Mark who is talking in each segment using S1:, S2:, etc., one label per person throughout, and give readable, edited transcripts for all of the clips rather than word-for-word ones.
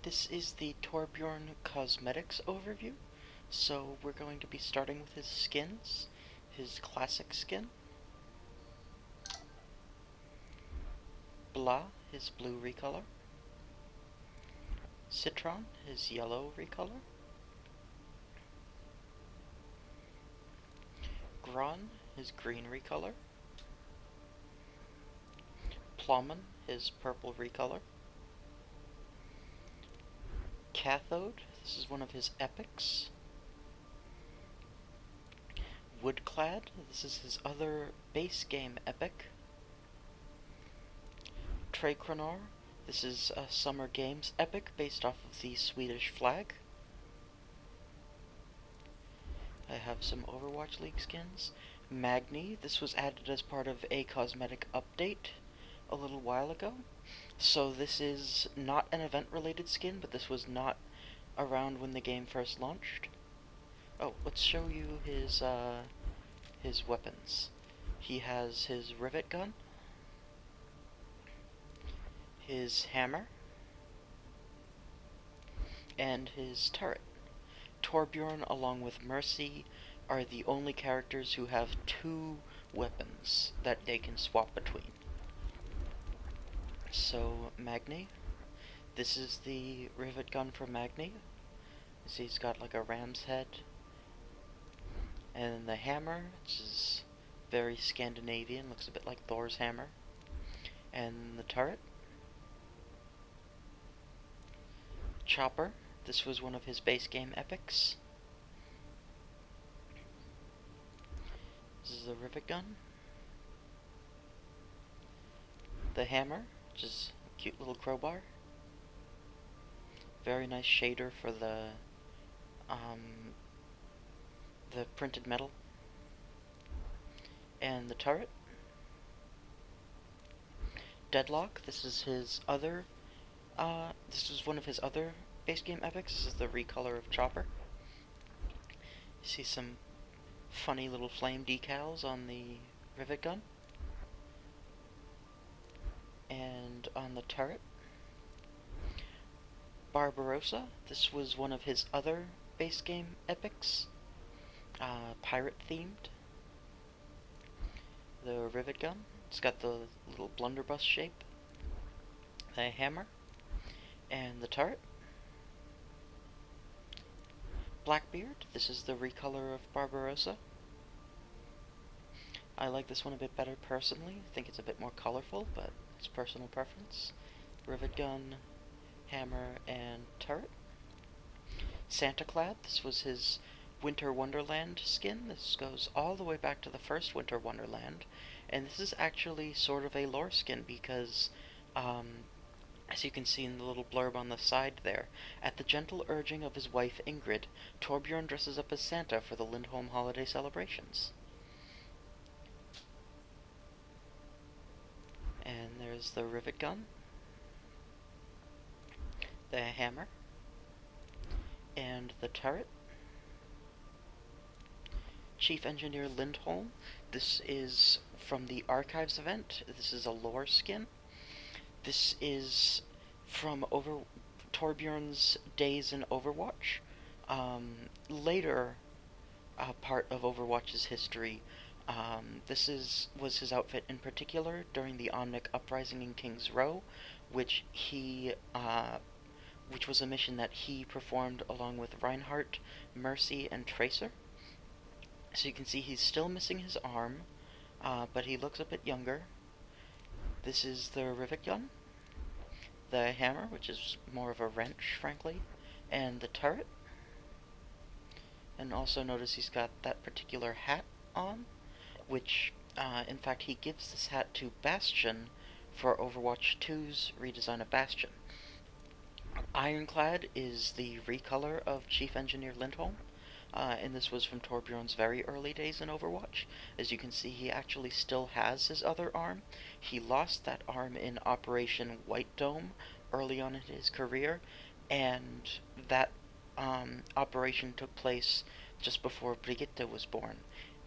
S1: This is the Torbjorn Cosmetics overview. So we're going to be starting with his skins. His classic skin. Blah, his blue recolor. Citron, his yellow recolor. Gron, his green recolor. Plummen, his purple recolor. Cathode, this is one of his epics. Woodclad, this is his other base game epic. Trachronor, this is a Summer Games epic based off of the Swedish flag. I have some Overwatch League skins. Magni, this was added as part of a cosmetic update a little while ago. So this is not an event-related skin, but this was not around when the game first launched. Oh, let's show you his weapons. He has his rivet gun, his hammer, and his turret. Torbjorn, along with Mercy, are the only characters who have two weapons that they can swap between. So, Magni. This is the rivet gun for Magni. You see he's got like a ram's head. And the hammer, which is very Scandinavian, looks a bit like Thor's hammer. And the turret. Chopper. This was one of his base game epics. This is the rivet gun. The hammer, which is a cute little crowbar. Very nice shader for the printed metal. And the turret. Deadlock, this is his other, this is one of his other base game epics. This is the recolor of Chopper. You see some funny little flame decals on the rivet gun. And on the turret. Barbarossa, this was one of his other base game epics. Pirate themed. The rivet gun, it's got the little blunderbuss shape. The hammer. And the turret. Blackbeard, this is the recolor of Barbarossa. I like this one a bit better personally. I think it's a bit more colorful, but it's personal preference. Rivet gun, hammer, and turret. Santaclad, this was his Winter Wonderland skin. This goes all the way back to the first Winter Wonderland, and this is actually sort of a lore skin because, as you can see in the little blurb on the side there, at the gentle urging of his wife Ingrid, Torbjorn dresses up as Santa for the Lindholm holiday celebrations. And there's the rivet gun, the hammer, and the turret. Chief Engineer Lindholm, this is from the Archives event. This is a lore skin. This is from Torbjorn's days in Overwatch. Later part of Overwatch's history. This was his outfit in particular during the Omnic Uprising in King's Row, which was a mission that he performed along with Reinhardt, Mercy, and Tracer. So you can see he's still missing his arm, but he looks a bit younger. This is the rivet gun, the hammer, which is more of a wrench, frankly, and the turret. And also notice he's got that particular hat on, which, in fact, he gives this hat to Bastion for Overwatch 2's redesign of Bastion. Ironclad is the recolor of Chief Engineer Lindholm. And this was from Torbjorn's very early days in Overwatch. As you can see, he actually still has his other arm. He lost that arm in Operation White Dome early on in his career, and that operation took place just before Brigitte was born.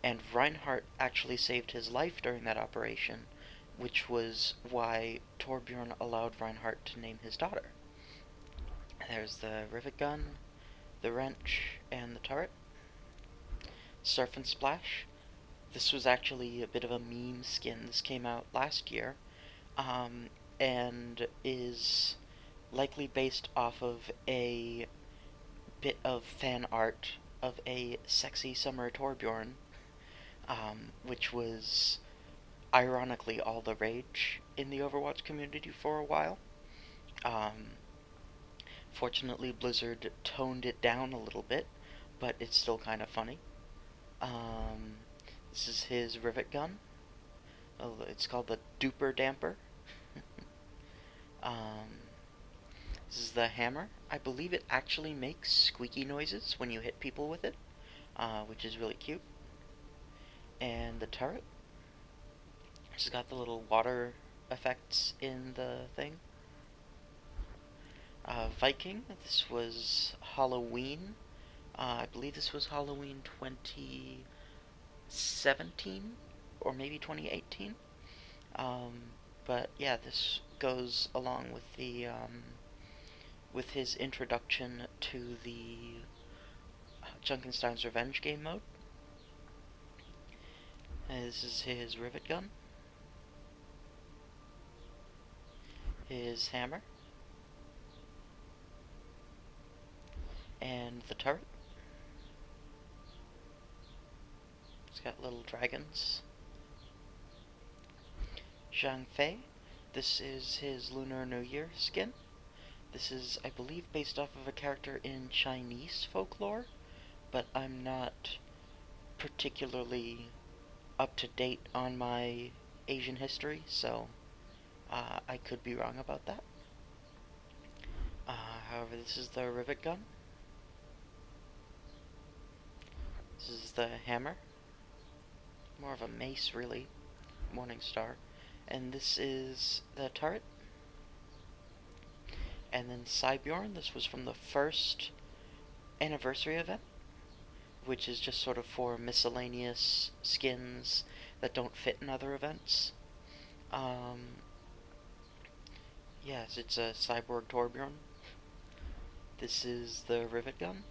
S1: And Reinhardt actually saved his life during that operation, which was why Torbjorn allowed Reinhardt to name his daughter. There's the rivet gun, the wrench, and the turret. Surf and Splash. This was actually a bit of a meme skin. This came out last year, and is likely based off of a bit of fan art of a sexy summer Torbjorn, which was ironically all the rage in the Overwatch community for a while. Fortunately, Blizzard toned it down a little bit, but it's still kind of funny. This is his rivet gun. Oh, it's called the Duper Damper. This is the hammer. I believe it actually makes squeaky noises when you hit people with it, which is really cute. And the turret. It's got the little water effects in the thing. Viking. This was Halloween. I believe this was Halloween 2017 or maybe 2018. But yeah, this goes along with the with his introduction to the Junkenstein's Revenge game mode. And this is his rivet gun, his hammer, and the turret. It's got little dragons. Zhang Fei. This is his Lunar New Year skin. This is, I believe, based off of a character in Chinese folklore, but I'm not particularly up to date on my Asian history, so I could be wrong about that. However, this is the rivet gun. This is the hammer. More of a mace, really. Morningstar. And this is the turret. And then Torbjorn. This was from the first anniversary event, which is just sort of for miscellaneous skins that don't fit in other events. Yes, it's a cyborg Torbjorn. This is the rivet gun,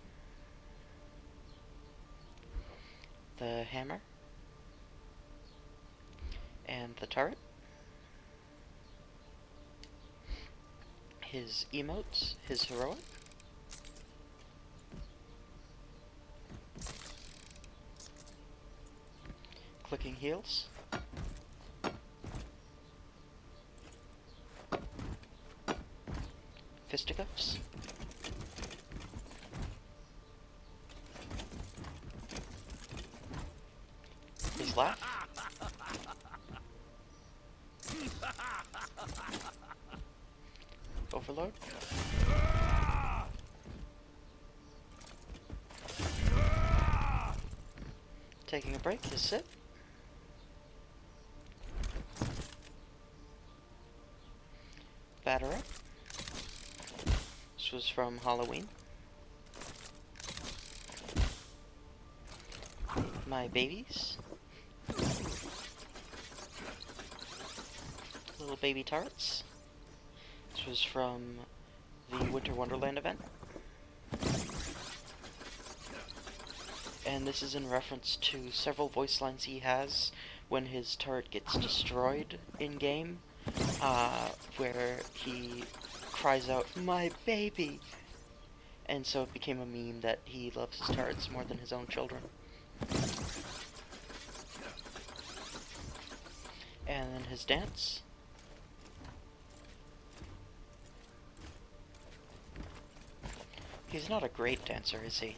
S1: the hammer, and the turret. His emotes, his heroic, clicking heels, fisticuffs, his laugh, overload, taking a break, his sit, batter up. This was from Halloween. My babies. Little baby turrets. This was from the Winter Wonderland event. And this is in reference to several voice lines he has when his turret gets destroyed in-game, where he cries out, "My baby!" And so it became a meme that he loves his turrets more than his own children. And then his dance. He's not a great dancer, is he?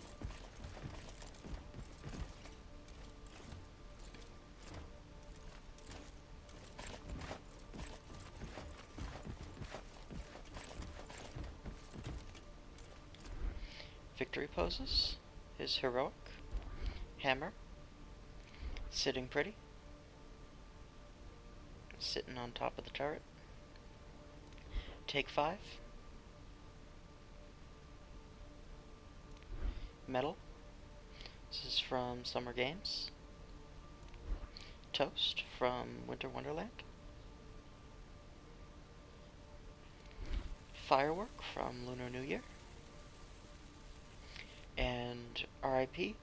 S1: Victory poses, his heroic, hammer, sitting pretty, sitting on top of the turret, take 5, medal, this is from Summer Games, toast from Winter Wonderland, firework from Lunar New Year, And RIP,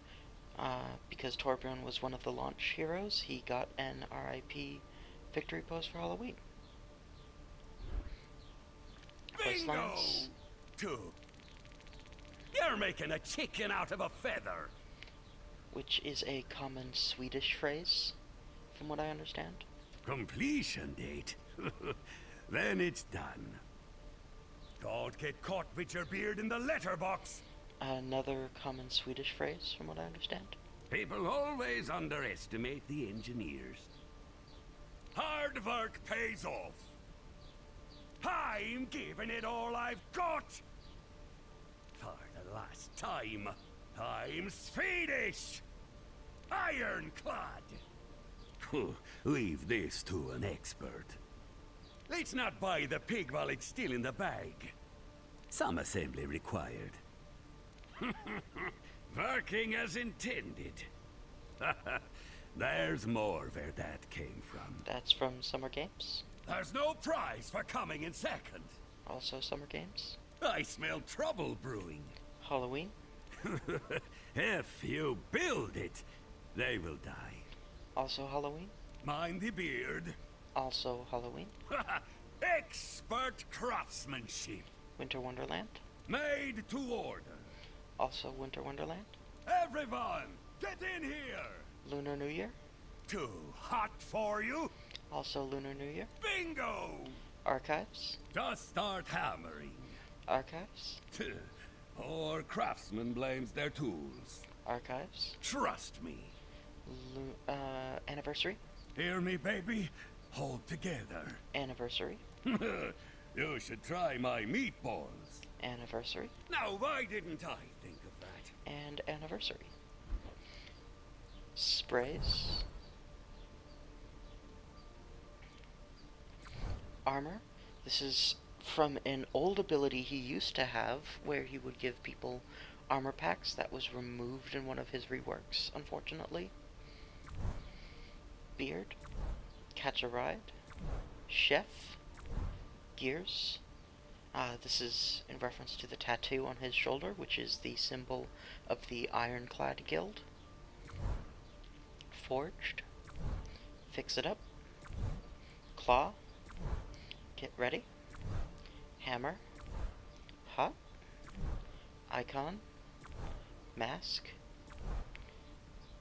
S1: because Torbjorn was one of the launch heroes, he got an RIP victory pose for Halloween.
S2: Bingo! Two. You're making a chicken out of a feather.
S1: Which is a common Swedish phrase, from what I understand.
S2: Completion date? Then it's done. Don't get caught with your beard in the letterbox.
S1: Another common Swedish phrase, from what I understand.
S2: People always underestimate the engineers. Hard work pays off. I'm giving it all I've got. For the last time, I'm Swedish. Ironclad. Leave this to an expert. Let's not buy the pig while it's still in the bag. Some assembly required. Working as intended. There's more where that came from.
S1: That's from Summer Games.
S2: There's no prize for coming in second.
S1: Also Summer Games.
S2: I smell trouble brewing.
S1: Halloween.
S2: If you build it, they will die.
S1: Also Halloween.
S2: Mind the beard.
S1: Also Halloween.
S2: Expert craftsmanship.
S1: Winter Wonderland.
S2: Made to order.
S1: Also Winter Wonderland.
S2: Everyone, get in here.
S1: Lunar New Year.
S2: Too hot for you?
S1: Also Lunar New Year.
S2: Bingo!
S1: Archives.
S2: Just start hammering.
S1: Archives.
S2: Or craftsman blames their tools.
S1: Archives.
S2: Trust me.
S1: Anniversary.
S2: Hear me, baby? Hold together.
S1: Anniversary.
S2: You should try my meatballs.
S1: Anniversary.
S2: Now, why didn't I think of that?
S1: And anniversary. Sprays. Armor. This is from an old ability he used to have, where he would give people armor packs that was removed in one of his reworks, unfortunately. Beard. Catch a Ride. Chef. Gears. This is in reference to the tattoo on his shoulder, which is the symbol of the Ironclad Guild. Forged. Fix It Up. Claw. Get Ready. Hammer. Hot. Icon. Mask.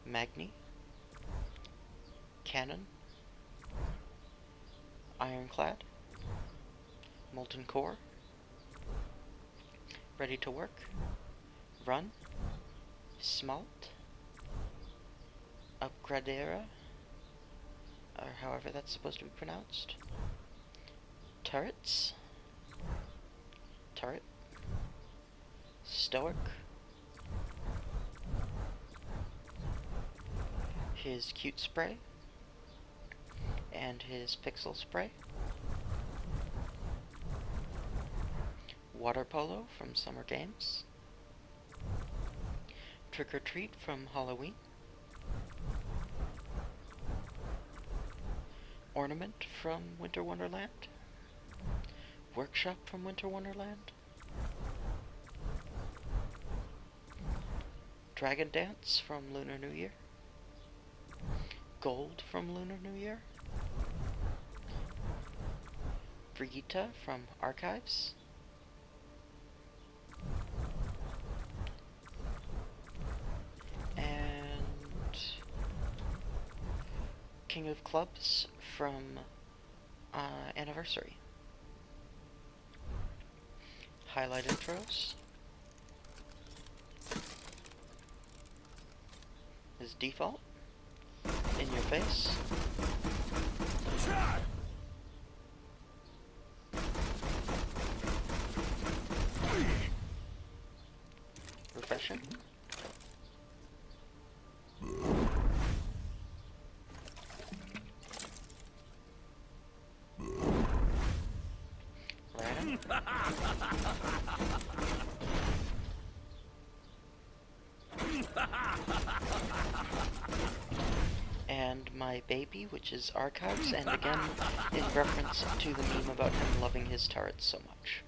S1: Magni. Cannon. Ironclad. Molten Core. Ready to Work. Run. Smalt. Upgradera, or however that's supposed to be pronounced. Turrets. Turret. Stoic. His Cute Spray. And his Pixel Spray. Water Polo from Summer Games. Trick or Treat from Halloween. Ornament from Winter Wonderland. Workshop from Winter Wonderland. Dragon Dance from Lunar New Year. Gold from Lunar New Year. Brigitte from Archives. And King of Clubs from Anniversary. Highlight intros. His default. In your face. Refreshing. Random. And My Baby, which is Archives, and again in reference to the meme about him loving his turrets so much.